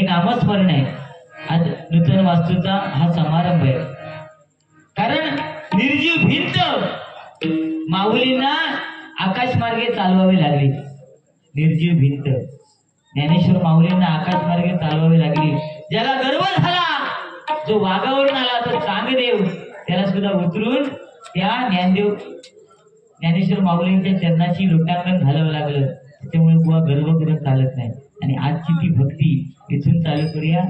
नामस्मरण आहे। आज नूतन वास्तूचा हा समारंभ आहे। कारण निर्जीव भिंत माऊलींना आकाशमार्गे चालवावी लागली। निर्जीव भिंत ज्ञानेश्वर माऊलींना आकाशमार्गे चालवावी लागली। ज्याला गर्व झाला, जो वाघावरून आला तो चांगदेव, त्याला सुद्धा उतरून त्या ज्ञानेश्वर माऊलींच्या चरणाची लोटांगण घालावं लागलं। त्यामुळे बुवा गर्व करून चालत नाही। आणि आजची ती भक्ती इथून चालू करूया।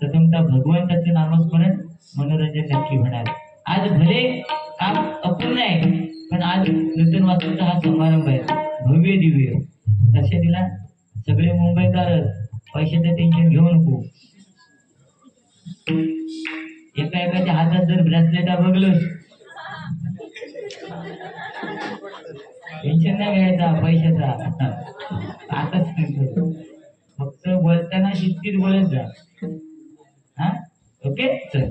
प्रथमतः भगवंताचे नामस्मरण, मनोरंजन नक्की होणार। आज भले काम अपूर्ण आहे, पण आज नूतन वास्तूचा हा समारंभ आहे, भव्य दिव्य। लक्ष दिला सगळे मुंबईकर, पैशाचं टेन्शन घेऊ नको। एकाच्या हातात जर ब्रेसलेट बघलोस, टेन्शन नाही घ्यायचा पैशाचा। आताच फक्त बोलताना शिस्तीत बोलत जा। हा ओके चल।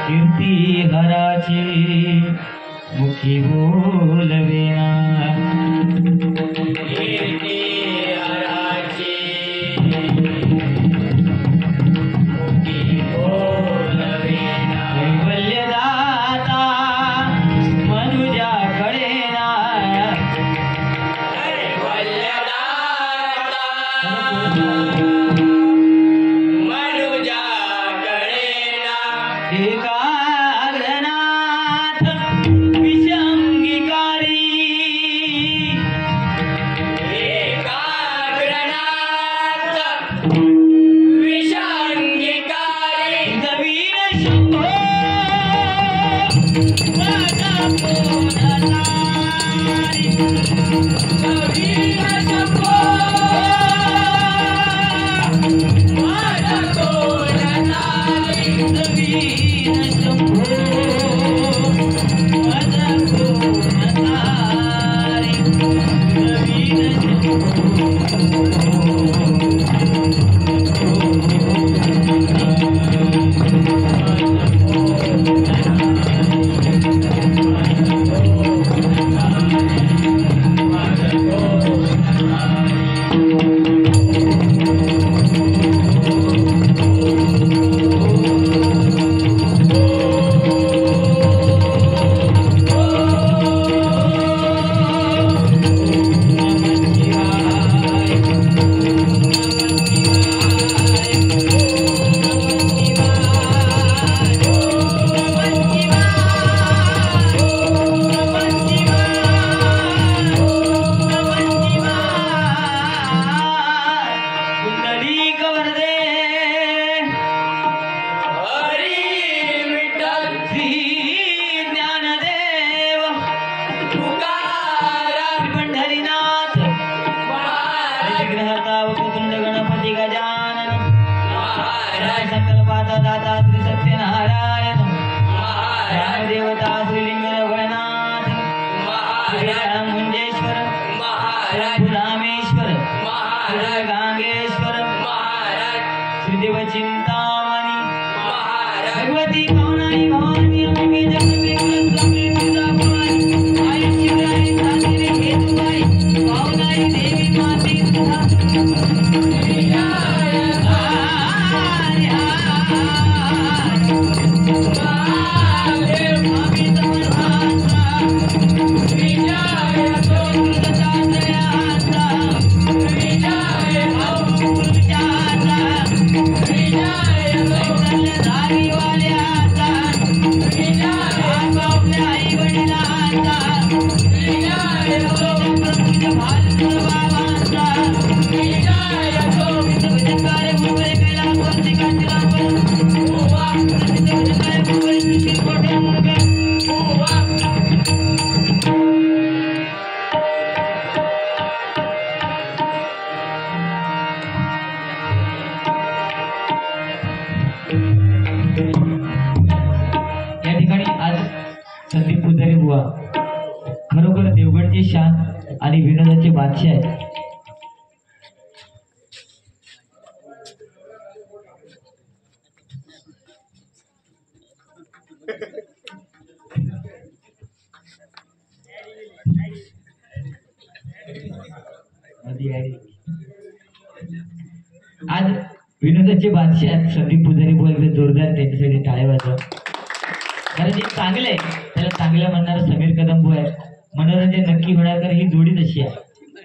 कीर्ती हराची मुखी बोलवेना, Bye. बुवा खरोखर देवगडची शान आणि विनोदाचे बादशाह आहेत. आज विनोदाचे बादशाह आहेत संदीप पुजारी बुवा, एकदा जोरदार त्यांच्यासाठी टाळ्या वाजवा. कारण ते चांगलं आहे, त्याला चांगलं म्हणणारं समीर कदम बुवा आहे. मनोरंजन नक्की होणार, कारण ही जोडी तशी आहे,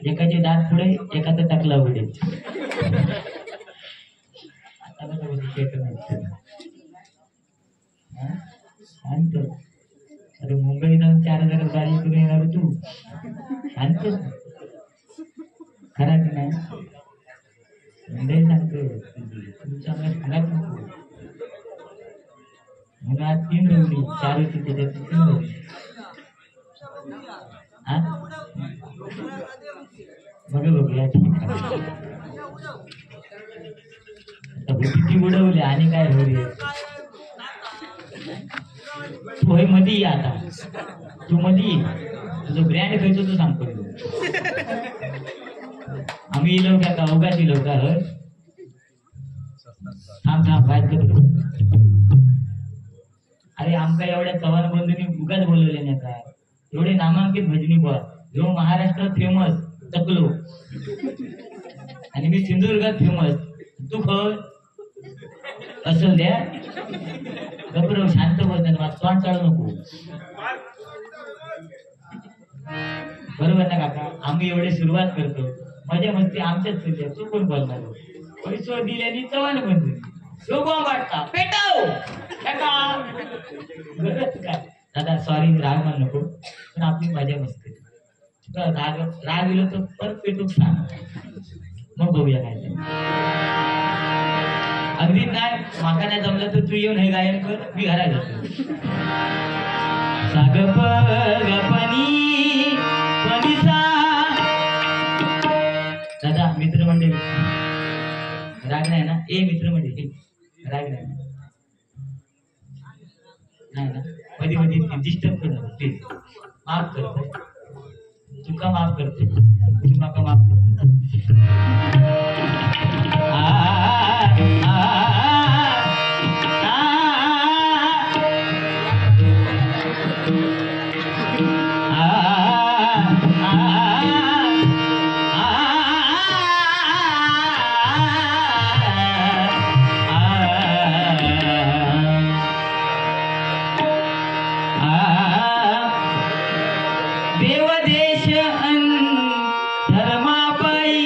एकाचे दात पुढे एकाचा टाकला पुढे. अरे मुंबई जाऊन 4,000 गाडी करून येणार तू आणतो खरा की नाही? मुंबई सांगतो तुमच्या सांगायच नको. मग आज 3 रवली 4 होती त्याच्यात 3 रवली. हा बघ बघूया किती उडवले आणि काय होईल. तू होय मध्ये ये आता, तू मध्ये ये, तुझं ब्रँड खायचो तू सांगतो. आम्ही इलो का उगाच इलो का? थांब थांब काय करतो. अरे आमका एवढ्या चव्हाण बंधूंनी उगाच बोलवले नाही काय, एवढे नामांकित भजनी बुवा, जो महाराष्ट्रात फेमस टकलो आणि मी सिंधुदुर्गात फेमस. तू खर असल द्या गबरव शांत बोलतात, तोंड चालू नको. बरोबर ना काका? आम्ही एवढे सुरुवात करतो, मजा मस्ती आमच्याच सुद्धा. तू कोण बोलणार? पैसे दिल्याने चव्हाण बंधू लोगों वाटता पेटाव काय. दादा सॉरी, राग मान नको, पण आपली मजा मस्ती. राग राग दिलं तर परत पेटूक सांग, मग बघूया काय ते. अगदी नाही माका नाही जमलं तर तू येऊन हे गायन कर, मी घरा जातो. सागप गपनी पनिसा. दादा मित्रमंडळी राग नाही ना? ए मित्रमंडळी राग नाही ना? मध्ये मध्ये डिस्टर्ब करू प्लीज. माफ करतो, तुका माफ करते, तू माका माफ करतो. देवदेश धर्मापायी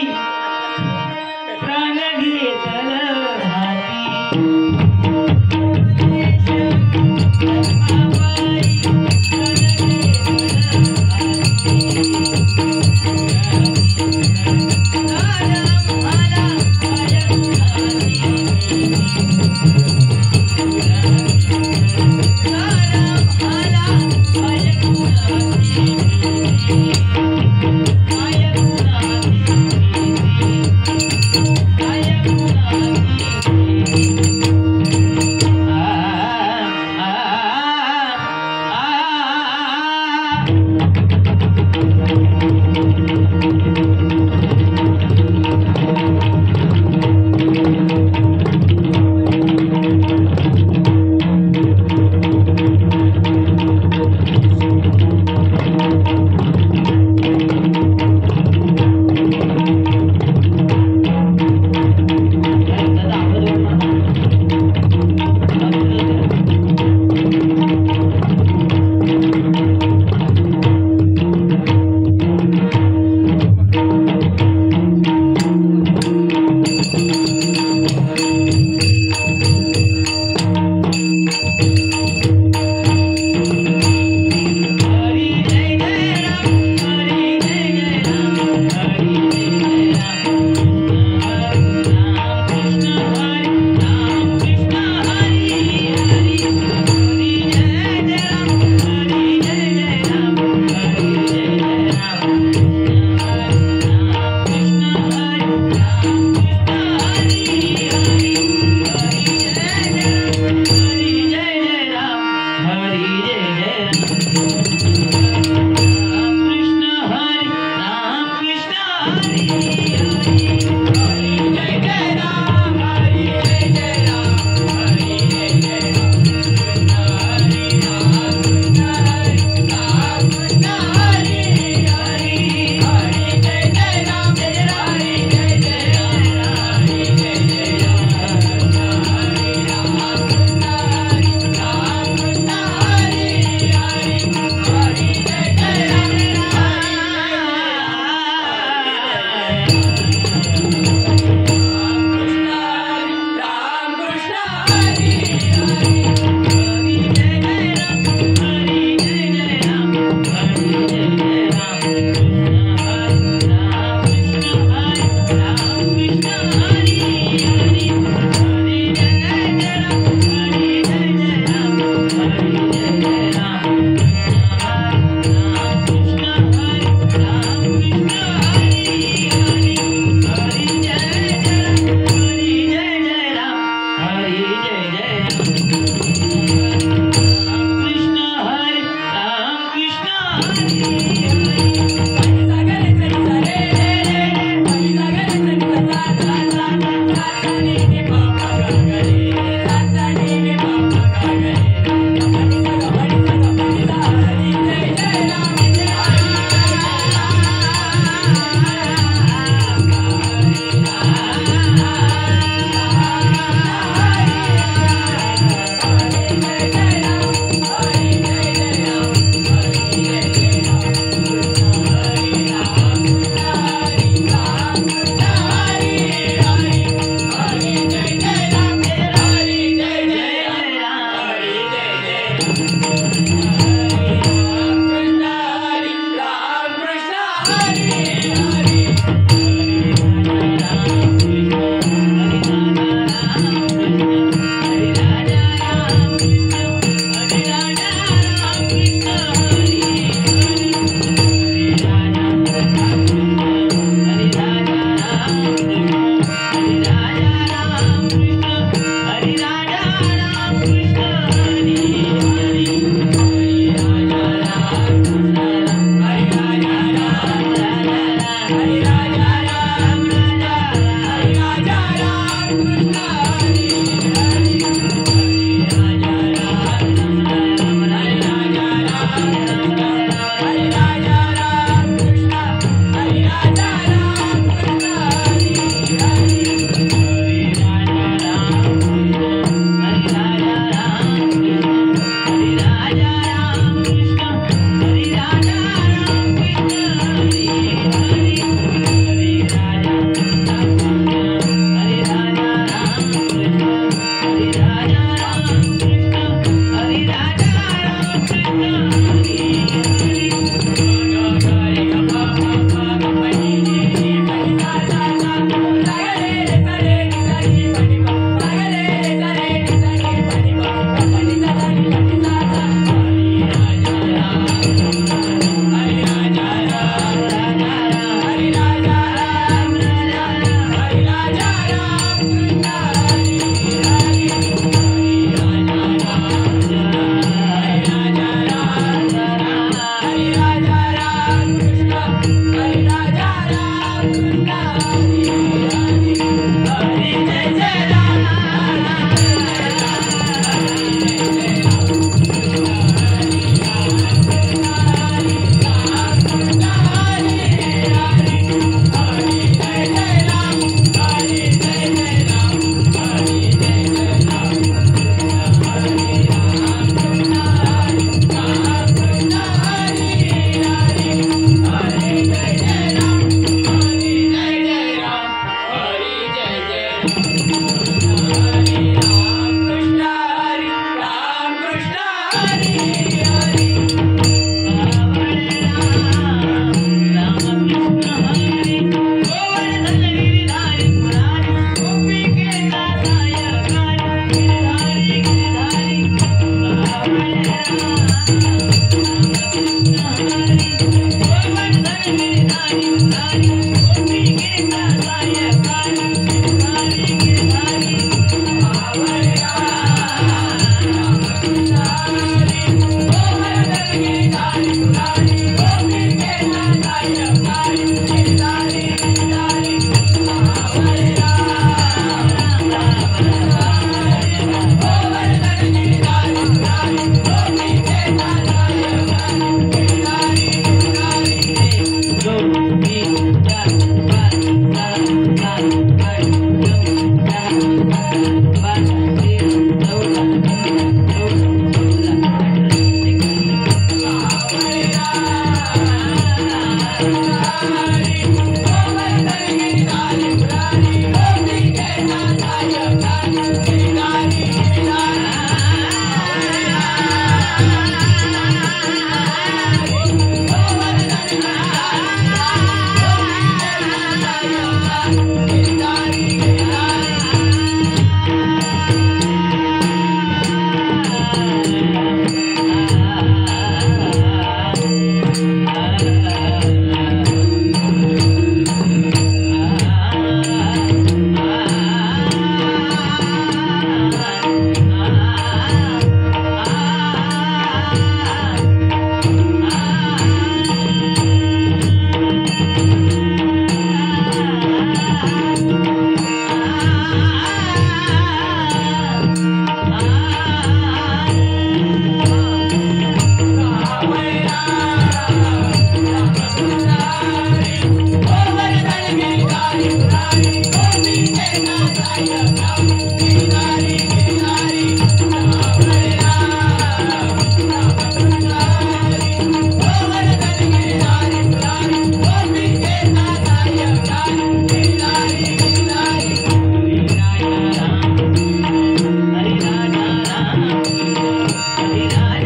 हरि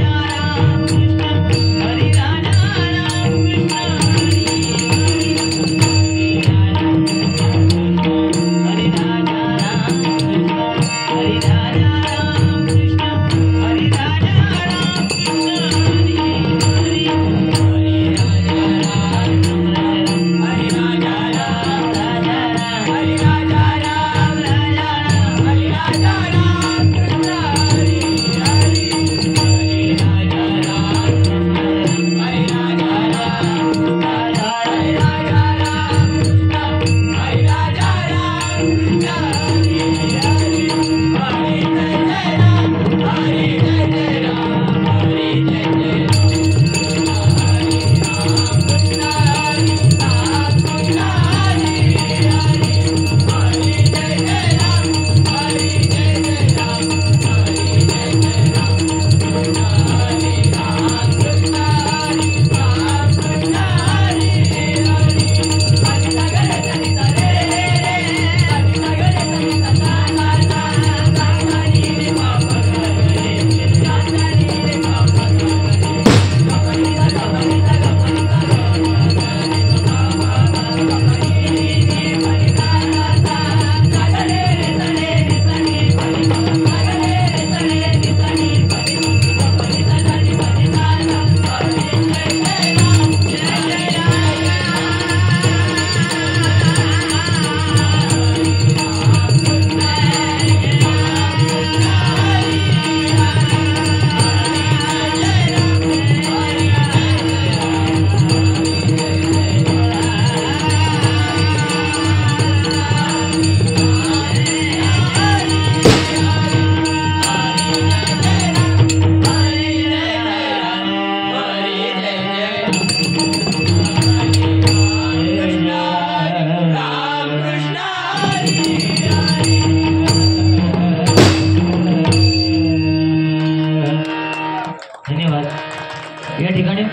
या ठिकाणी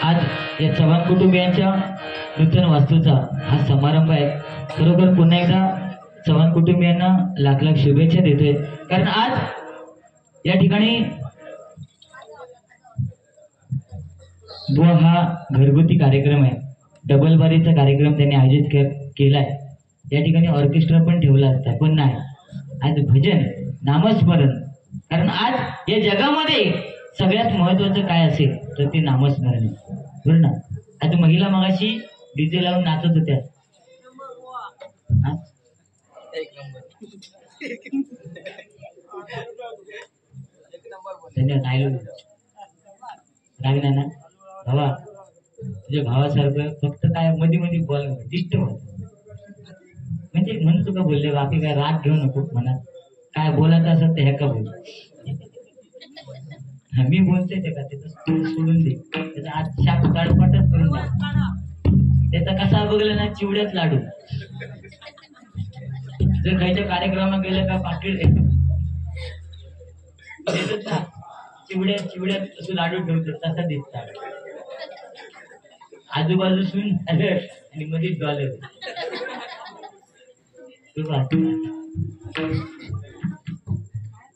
आज या चव्हाण कुटुंबियांच्या नूतन वास्तूचा हा समारंभ आहे. खरोखर पुन्हा एकदा चव्हाण कुटुंबियांना लाख लाख शुभेच्छा देतोय. कारण आज या ठिकाणी हा घरगुती कार्यक्रम आहे. डबल बारीचा कार्यक्रम त्यांनी आयोजित केलाय. या ठिकाणी ऑर्केस्ट्रा पण ठेवला असता, पण नाही. आज भजन, नामस्मरण. कारण आज या जगामध्ये सगळ्यात महत्वाचं काय असेल तर ते नामस्मरण आहे, बरोबर ना. आज महिला मगाशी डीजे लावून नाचत होत्या. धन्यवाद. राग ना भावा, तुझ्या भावासारखं फक्त काय मध्ये मध्ये बोल डिस्टर्ब होत, म्हणजे म्हणून तुका बोलले. बाकी काय राग घेऊ नको म्हणा. काय बोलायचं असं ते ह्या बोल. मी बोलतोय ते का त्याचं सोडून दे. त्याचा आज शाप काढपाटच करून द्या. त्याचा कसा बघला ना चिवड्यात लाडू. जर खायच्या कार्यक्रमात गेलं का पाकिट चिवड्यात चिवड्यात असं लाडू ठेवतो तसा दिसतात. आजूबाजू सून झालं आणि मध्ये डॉलर.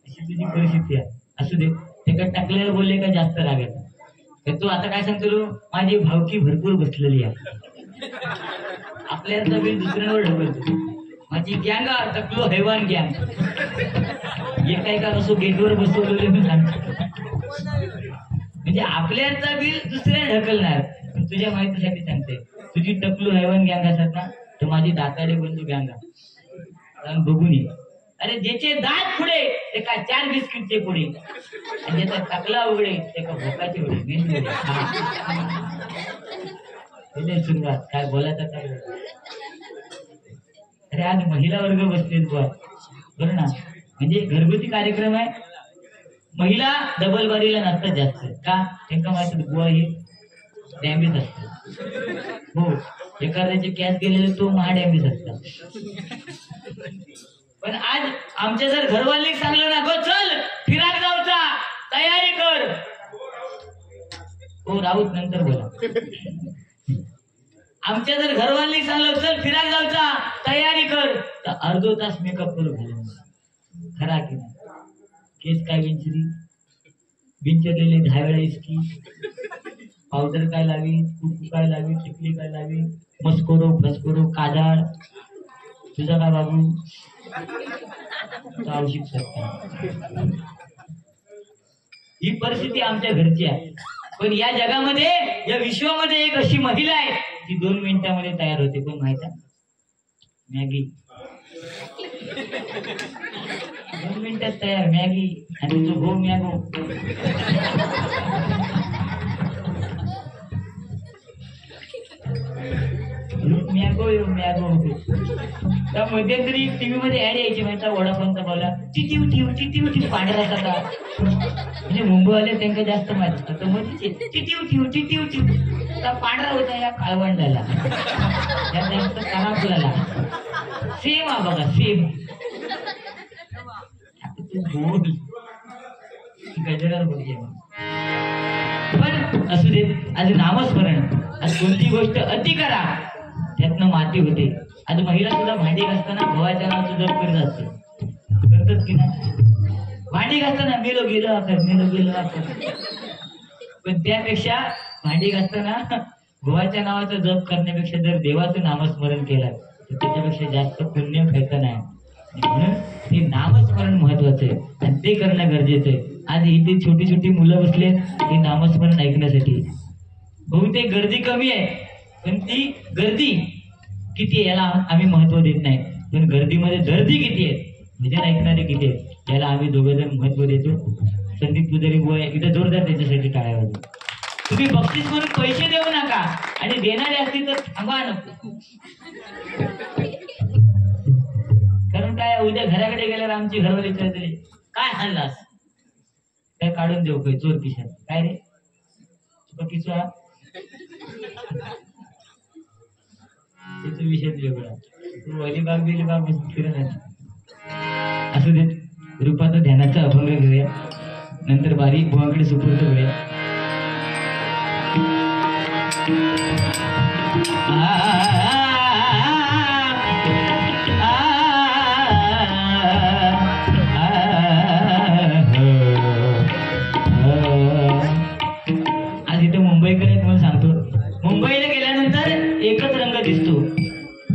अशी तुझी परिस्थिती आहे. असू दे. ते काय टाकलेलं बोलले का जास्त राग येतो. तू आता काय सांगतो, माझी भावकी भरपूर बसलेली आहे. आपल्याला बिल दुसऱ्यांवर ढकलतो. माझी गँग टकलो हैवान गँग. एका असो गेटवर बसवलेले मी सांगतो. म्हणजे आपल्याचा बिल दुसऱ्या ढकलणार. पण तुझ्या माहितीसाठी सांगते, तुझी टकलू हैवान गँग असतात ना, तर माझी दाताडे बंधू गँग बघून ये. अरे ज्याचे दात पुढे ते काय 4 बिस्किटचे पुढे, आणि ज्याचा टकला उघडे ते का भोकाचे उघडे. सुरुवात काय बोलायचं काय. अरे आज महिला वर्ग बसलेत बुवा, बरं ना. म्हणजे घरगुती कार्यक्रम आहे. महिला डबल बारीला नसतात जास्त. का त्यांना माहिती बुवा हे डॅमेज असतात. हो, एखाद्याचे कॅश गेलेले तो महा डॅमेज असतात. पण आज आमच्या जर घरवाल्यांनी सांगलं ना, गो चल फिराक जाऊचा तयारी कर. हो राऊत नंतर बोला. आमच्या जर घरवाल्यांनी सांगलं चल फिराक जाऊचा तयारी कर, तर अर्धो तास मेकअप करू घालून. खरा की नाही. केस काय विंचरी, विंचरलेले 10 वेळा इसकी, पावडर काय लावी, कुकू काय लावी, टिकली काय लावी, मस्कोरो फस्कोरो काजाळ. तुझा काय बाबू आवश्यक शकता. ही परिस्थिती आमच्या घरची आहे. पण या जगामध्ये, या विश्वामध्ये एक अशी महिला आहे ती 2 मिनिटांमध्ये तयार होते. पण माहित आहे, मॅगी 2 मिनिटात तयार मॅगी. आणि तुझं गो मॅगो. त्या मध्यंतरी टीव्ही मध्ये ऍड यायची माहिती, वडापावचा बोला टिटीव टिव टिटीव टिव पांढरा का. म्हणजे मुंबईवाले त्यांना जास्त माहित असतं. मध्ये टिटीव टिव टिटीव टिव पांढरा होता या काळवंडाला, त्या जास्त कानाफुलाला. सेम हा बघा, सेम. गजरात बघे. पण असू दे. आज नामस्मरण. आज कोणती गोष्ट अति करा त्यातनं माती होते. आज महिला सुद्धा भांडी घासताना भवाच्या नावाचं जप करत असते. करतात की नाही. भांडी घासताना मेलो गेलो आकर, मेलो गेलो आकर. पण त्यापेक्षा भांडी घासताना भवाच्या नावाचं जप करण्यापेक्षा जर देवाचं नामस्मरण केलं तर त्याच्यापेक्षा जास्त पुण्य खायचं नाही. म्हणून हे नामस्मरण महत्वाचं आहे आणि ते करणं गरजेचं आहे. आज इथे छोटी छोटी मुलं बसले हे नामस्मरण ऐकण्यासाठी. बहुतेक गर्दी कमी आहे, पण ती गर्दी किती याला आम्ही महत्व देत नाही. पण गर्दीमध्ये गर्दी किती आहे, भजन ऐकणारे किती आहेत याला आम्ही दोघेजण महत्व देतो. संदीप पुजारी बुवा इथे जोरदार त्याच्यासाठी टाळ्या वाजवा. तुम्ही बक्षीस म्हणून पैसे देऊ नका, आणि देणारे असतील तर थांबा नको. कारण काय, उद्या घराकडे गेल्यावर आमची घरवाली विचारते काय हल्लास, काय काढून देऊ काय चोर पिशाच. काय रे किचवा, त्याचा विषय वेगळा. तू अलिबाग बिलिबाग फिरत असू देत. रूपाचं ध्यानाचा अभंग घेऊया, नंतर बारीक बुवाकडे सुपूर्द करूया. आज इथे मुंबईकर आहेत म्हणून सांगतो. मुंबईला गेल्यानंतर एकच रंग दिसतो.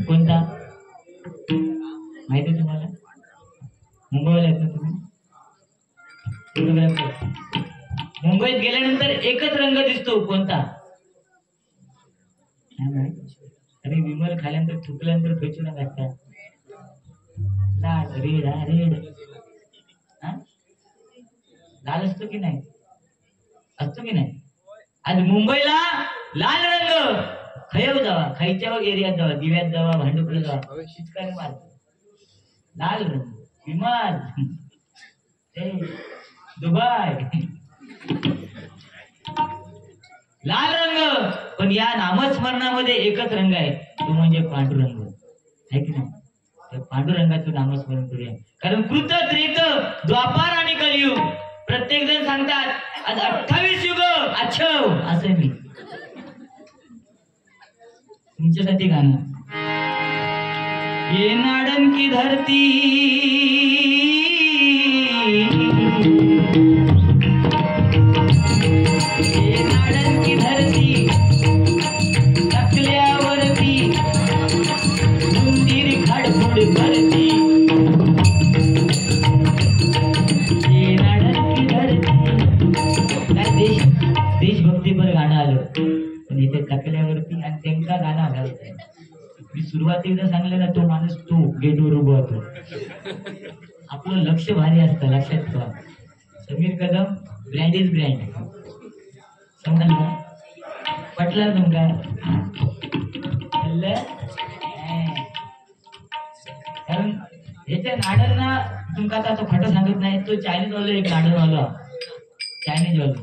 कोणता माहिती आहे तुम्हाला? मुंबईला आहेत ना तुम्ही? मुंबईत गेल्यानंतर एकच रंग दिसतो. कोणता? अरे विमल खाल्यानंतर थुकल्यानंतर फेचू नका. लाल रेड रेड लाल असतो की नाही? असतो की नाही? आज मुंबईला लाल रंग. खयव जावा, खायच्या एरियात जावा, दिव्यात जावा, भांडुपला जावा, शिचकारी मारतो. लाल रंग. विमान, दुबई, लाल रंग. पण या नामस्मरणामध्ये एकच रंग आहे, तो म्हणजे पांडुरंग आहे की नाही? त्या पांडुरंगाचं नामस्मरण करूया. कारण कृत त्रेत द्वापार आणि कलियुग प्रत्येक जण सांगतात आज 28 युग अच्छव. असं मी तुमच्यासाठी गाणं. ये नाडन की धरती की धरती टाकल्यावरती मंदिर खाडखोड भरती. की धरती देशभक्तीपर गाणं आलं. पण इथे टाकल्यावरती आणि त्यांचा गाणं घालत. मी सुरुवातीला सांगले ना, तो माणूस तो गेटवर उभा होतो. आपलं लक्ष भारी असतं, लक्षात ठेवा. Sameer Kadam brand is brand. समजलं? पटलं तुमका? कारण ह्याच्या नाडलना तुमका आता तो खोटं सांगत नाही. तो चायनीज वाला एक नाडल वाला, चायनीज वाला.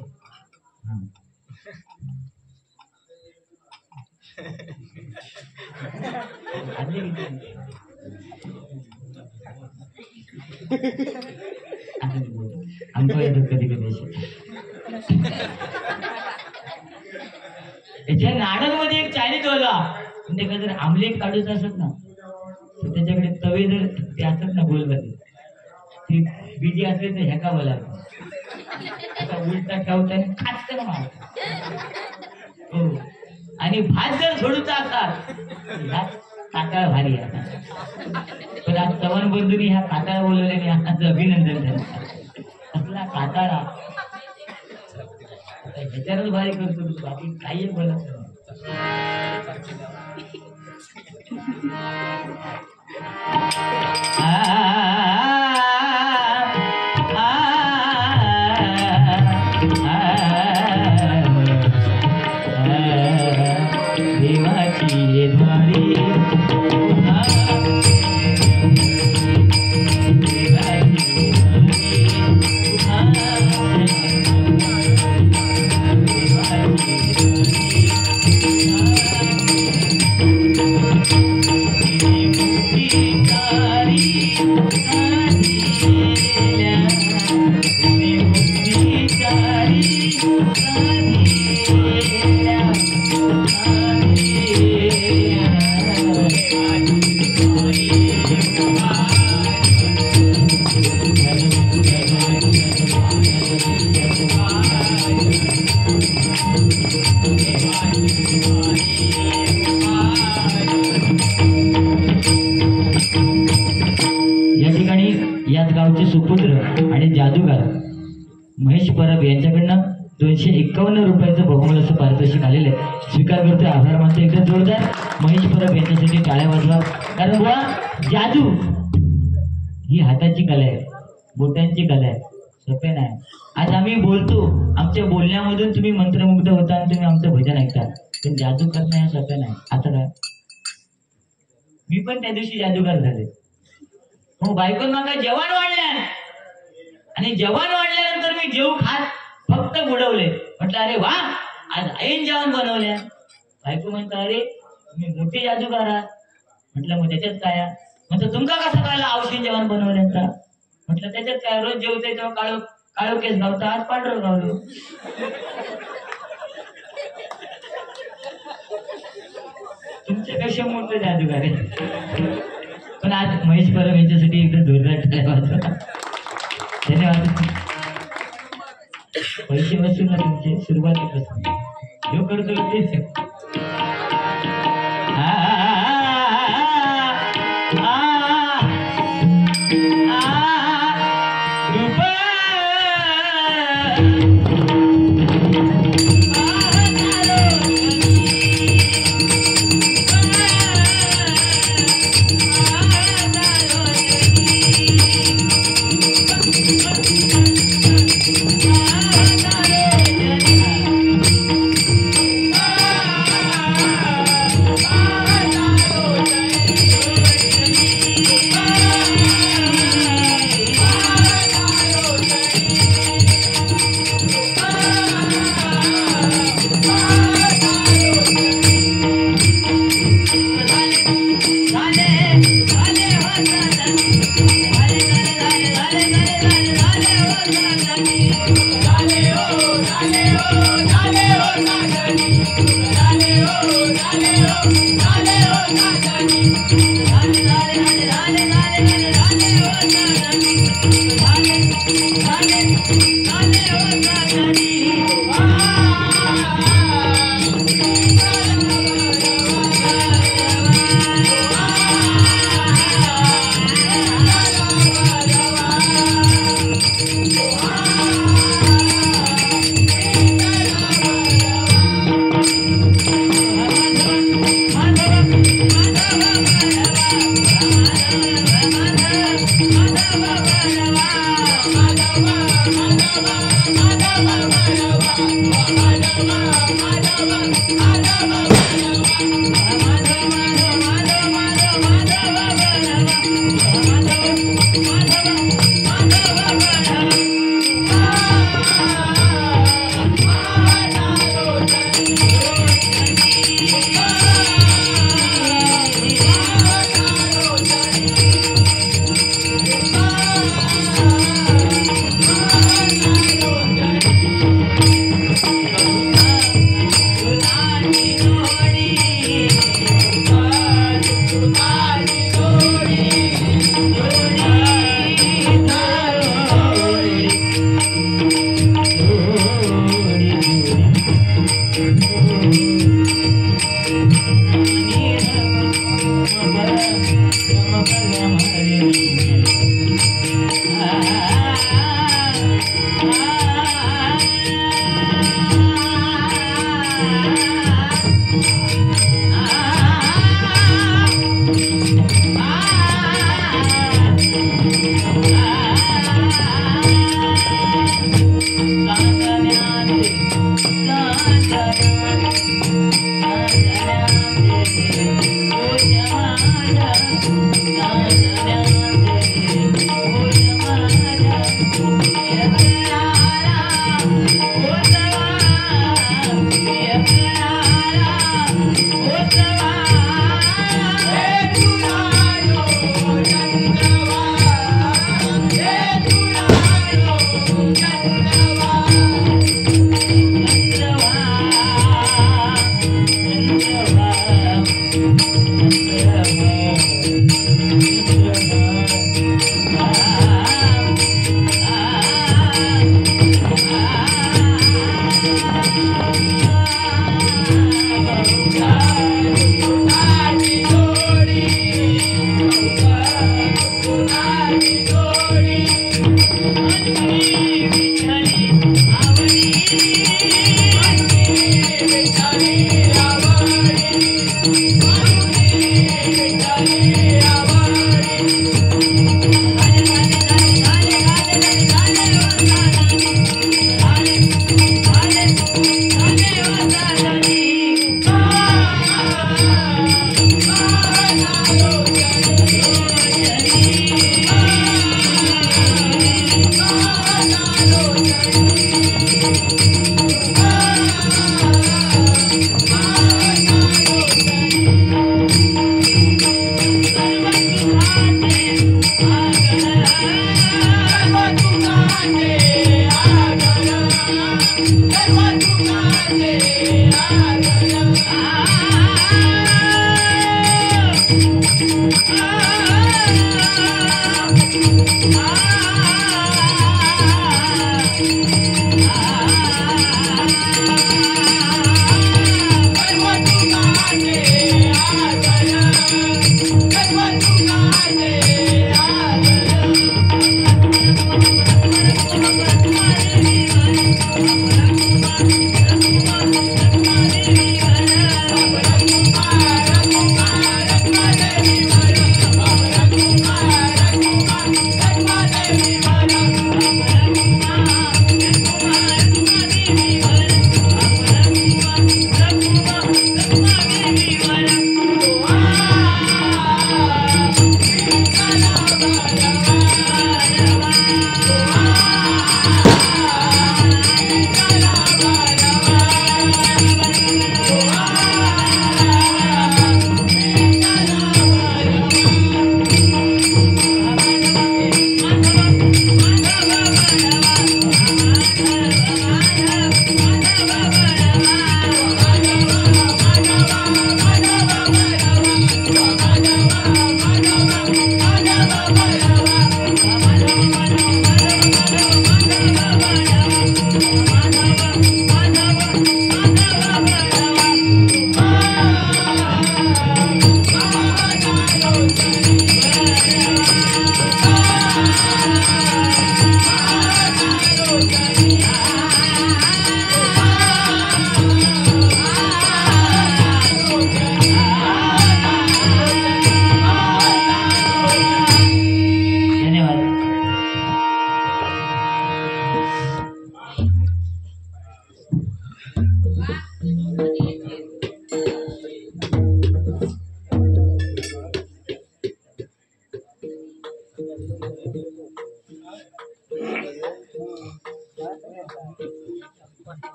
आमचं येतो कधी कधी. याच्या नाडलमध्ये एक चायनीज वाला, म्हणजे का जर आमलेट काढूच असत ना, तर त्याच्याकडे तवे जर ते असत ना गोलमध्ये, ती बिजी असले तर ह्याका बोला उलटा ठेवता आणि खात ना मार. हो. आणि भात जर सोडूचा असतात काटाळ भारी आहे. पण आज चव्हाण बंधूंनी ह्या काटाळा बोलवल्याने आज अभिनंदन झालं. कसला काटाळा, ह्याच्यावरच भारी करतो. बाकी काही बोलत नाही. देवाची द्वारी सुपुत्र आणि जादूगार महेश परब यांच्याकडनं 251 रुपयाचं बहुमूल्य असं पारितोषिक आलेलं आहे. स्वीकार करतोय, आभार मानतो. एकदा जोरदार महेश परब यांच्यासाठी टाळ्या वाजवा. कारण बुवा जादू ही हाताची कला आहे, बोटांची कला आहे, सोपे नाही. आज आम्ही बोलतो, आमच्या बोलण्यामधून तुम्ही मंत्रमुग्ध होता आणि तुम्ही आमचं भजन ऐकता, पण जादू करणं हे सोपे नाही. आता काय, मी पण त्या दिवशी जादूगार झाले. हो, बायकोन मागा जेवण वाढल्या आणि जेवण वाढल्यानंतर मी जेव खात फक्त बुडवले. म्हटलं अरे वा, आज ऐन जेवण बनवल्या. बायको म्हणतो अरे तुम्ही मोठे जादूगार आहात. म्हटलं मग त्याच्यात काय? म्हणतो तुमका कसं कळलं औषध जेवण बनवल्याचा? म्हटलं त्याच्यात काय, रोज जेवते तेव्हा काळो केस गावता, आज पांढरं गावलो. तुमच्यापेक्षा मोठं जादूगार आहे. पण आज महेश परब यांच्यासाठी एकदा जोरदार टाळ्या वाजवा. धन्यवाद. पैसे वसूल ना तुमचे सुरुवातीपासून जो करतो तेच.